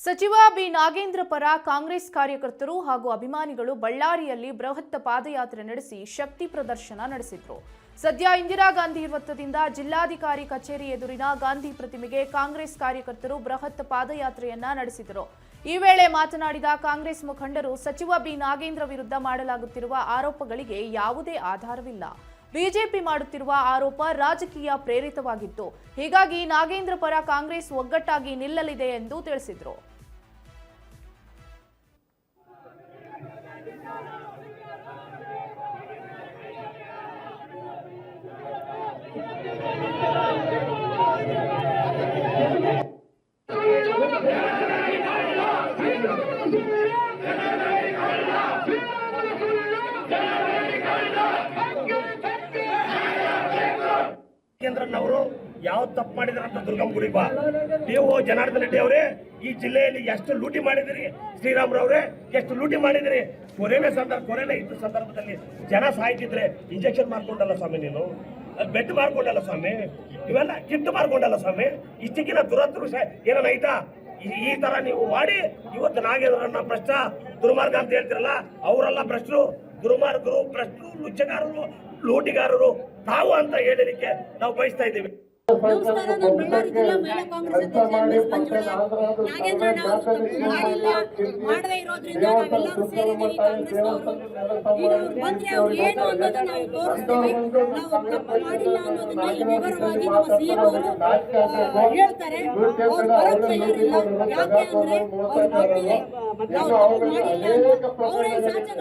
ಸಚಿವ ಬಿ ನಾಗೇಂದ್ರ ಪರ ಕಾಂಗ್ರೆಸ್ ಕಾರ್ಯಕರ್ತರು ಹಾಗೂ ಅಭಿಮಾನಿಗಳು ಬಳ್ಳಾರಿಯಲ್ಲಿ ಬೃಹತ್ ಪಾದಯಾತ್ರೆ ನಡೆಸಿ ಶಕ್ತಿ ಪ್ರದರ್ಶನ ನಡೆಸಿದರು. ಸದ್ಯ ಇಂದಿರಾ ಗಾಂಧಿ ವೃತ್ತದಿಂದ ಜಿಲ್ಲಾಧಿಕಾರಿ ಕಚೇರಿ ಎದುರಿನ ಗಾಂಧಿ ಪ್ರತಿಮೆಗೆ ಕಾಂಗ್ರೆಸ್ ಕಾರ್ಯಕರ್ತರು ಬೃಹತ್ ಪಾದಯಾತ್ರೆಯನ್ನ ನಡೆಸಿದರು. ಈ ವೇಳೆ ಮಾತನಾಡಿದ ಕಾಂಗ್ರೆಸ್ ಮುಖಂಡರು, ಸಚಿವ ಬಿ ನಾಗೇಂದ್ರ ವಿರುದ್ಧ ಮಾಡಲಾಗುತ್ತಿರುವ ಆರೋಪಗಳಿಗೆ ಯಾವುದೇ ಆಧಾರವಿಲ್ಲ. ಬಿಜೆಪಿ ಮಾಡುತ್ತಿರುವ ಆರೋಪ ರಾಜಕೀಯ ಪ್ರೇರಿತವಾಗಿತ್ತು. ಹೀಗಾಗಿ ನಾಗೇಂದ್ರ ಪರ ಕಾಂಗ್ರೆಸ್ ಒಗ್ಗಟ್ಟಾಗಿ ನಿಲ್ಲಲಿದೆ ಎಂದು ತಿಳಿಸಿದರು. ಕೇಂದ್ರನವರು ಯಾವ ತಪ್ಪು ಮಾಡಿದ್ರ ಅಂತ ದುರ್ಗಮ್ಮ ಗುಡಿ ಬಾ. ನೀವು ಜನಾರ್ದನ್ ರೆಡ್ಡಿ ಅವರೇ ಈ ಜಿಲ್ಲೆಯಲ್ಲಿ ಎಷ್ಟು ಲೂಟಿ ಮಾಡಿದಿರಿ, ಶ್ರೀರಾಮ್ರವ್ರೆ ಎಷ್ಟು ಲೂಟಿ ಮಾಡಿದಿರಿ. ಕೊರೋನಾ ಇದ್ದ ಸಂದರ್ಭದಲ್ಲಿ ಜನ ಸಾಯ್ತಿದ್ರೆ ಇಂಜೆಕ್ಷನ್ ಮಾಡ್ಕೊಂಡಲ್ಲ ಸ್ವಾಮಿ, ನೀನು ಬೆಡ್ ಮಾಡ್ಕೊಂಡಲ್ಲ ಸ್ವಾಮಿ, ಇವೆಲ್ಲ ಕಿಟ್ ಮಾಡ್ಕೊಂಡಲ್ಲ ಸ್ವಾಮಿ. ಇಷ್ಟಕ್ಕಿನ ದುರದೃಷ್ಟ ಏನೈತಾ? ಈ ತರ ನೀವು ಮಾಡಿ ಇವತ್ತು ನಾಗೇಂದ್ರನ್ನ ಭ್ರಷ್ಟ ದುರ್ಮಾರ್ಗ ಅಂತ ಹೇಳ್ತಿರಲ್ಲ, ಅವರೆಲ್ಲ ಭ್ರಷ್ಟರು, ದುರ್ಮಾರ್ಗರು, ಭ್ರಷ್ಟರು, ಲುಚ್ಚಗಾರರು, ಲೂಟಿಗಾರರು ತಾವು ಅಂತ ಹೇಳಲಿಕ್ಕೆ ನಾವು ಬಯಸ್ತಾ ಇದ್ದೀವಿ. ನಮಸ್ಕಾರ, ನಾನು ಬಳ್ಳಾರಿ ಜಿಲ್ಲಾ ಮಹಿಳಾ ಕಾಂಗ್ರೆಸ್ ಅಧ್ಯಕ್ಷ ಎಂ.ಎಸ್. ಮಂಜುಳಾ. ನಾಗೇಂದ್ರ ನಾವು ತಪ್ಪು ಮಾಡಿಲ್ಲ, ಮಾಡದೇ ಇರೋದ್ರಿಂದ ನಾವೆಲ್ಲರೂ ಸೇರಿದ್ದೀವಿ ಕಾಂಗ್ರೆಸ್ನವರು. ಈಗ ಅವ್ರು ಬಂದ್ರೆ ಅವ್ರು ಏನು ಅನ್ನೋದನ್ನ ನಾವು ತೋರಿಸ್ತೀವಿ. ನಾವು ತಪ್ಪು ಮಾಡಿಲ್ಲ ಅನ್ನೋದನ್ನ ಈ ವಿವರವಾಗಿ ನಮ್ಮ ಸಿಎಂ ಅವರು ಹೇಳ್ತಾರೆ. ಅವ್ರು ಬರೋಕ್ ತಯಾರಿಲ್ಲ. ಯಾಕೆ ಅಂದ್ರೆ ಅವ್ರು ಗೊತ್ತಿದೆ ನಾವು ತಪ್ಪು ಮಾಡಿಲ್ಲ. ಅವರೇ ಸಾಚಗಳ